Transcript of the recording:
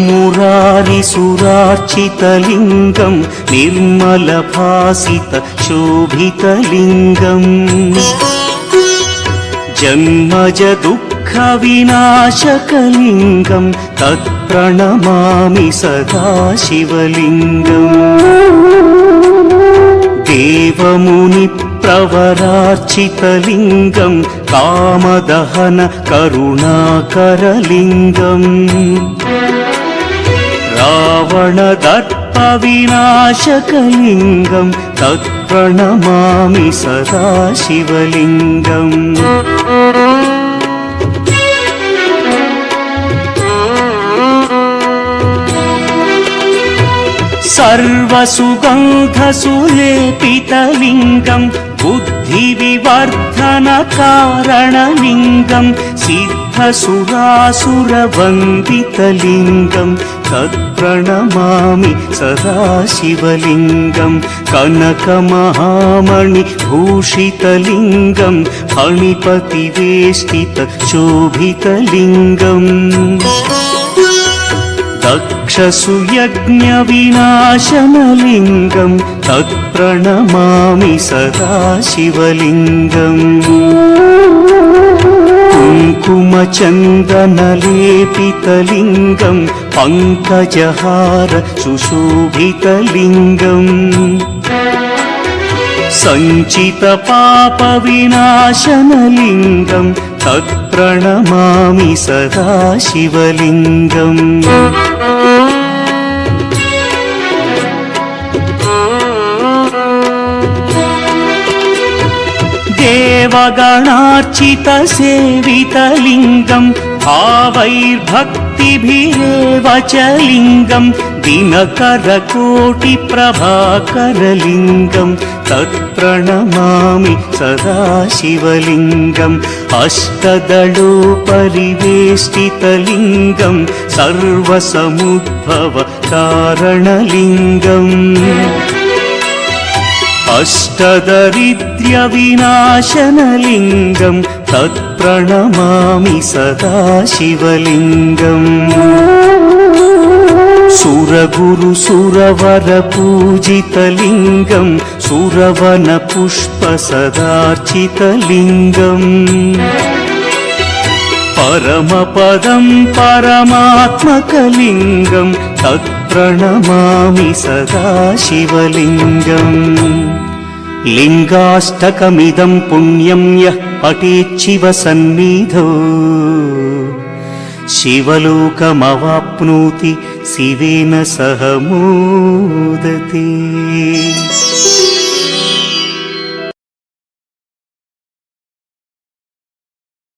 मुरारिसुरार्चितलिङ्गं निर्मलभासितशोभितलिङ्गम् जन्मज दुःखविनाशकलिङ्गं तत्प्रणमामि सदा शिवलिङ्गम् देवमुनिप्रवरार्चितलिङ्गं कामदहन करुणाकरलिङ्गम् रावणदर्पविनाशकलिङ्गं तत्प्रणमामि सदा शिवलिङ्गम् सर्वसुगन्धसुलेपितलिङ्गं बुद्धिविवर्धनकारणलिङ्गं सिद्धसुरासुरवन्दितलिङ्गं तत्प्रणमामि सदा शिवलिङ्गं कनकमहामणिभूषितलिङ्गं फणिपतिवेष्टितशोभितलिङ्गम् दक्षसुयज्ञविनाशनलिङ्गं तत्प्रणमामि सदा शिवलिङ्गम् कुङ्कुमचन्दनलेपितलिङ्गं पङ्कजहार सुशोभितलिङ्गम् सञ्चितपापविनाशनलिङ्गं तत्प्रणमामि सदा शिवलिङ्गम् देवगणार्चितसेवितलिङ्गं भावैर्भक्तिभिरेव च लिङ्गं दिनकरकोटिप्रभाकरलिङ्गं तत्प्रणमामि सदा शिवलिङ्गम् अष्टदलोपरिवेष्टितलिङ्गं सर्वसमुद्भवकारणलिङ्गम् अष्टदरिद्र्यविनाशनलिङ्गं तत्प्रणमामि सदा शिवलिङ्गम् सुरगुरुसुरवरपूजितलिङ्गं सुरवनपुष्पसदार्चितलिङ्गम् परमपदं परमात्मकलिङ्गं तत्प्रणमामि सदा शिवलिङ्गम् लिङ्गाष्टकमिदं पुण्यं यः पठेच्छिवसन्निधौ शिवलोकमवाप्नोति शिवेन सह मोदते।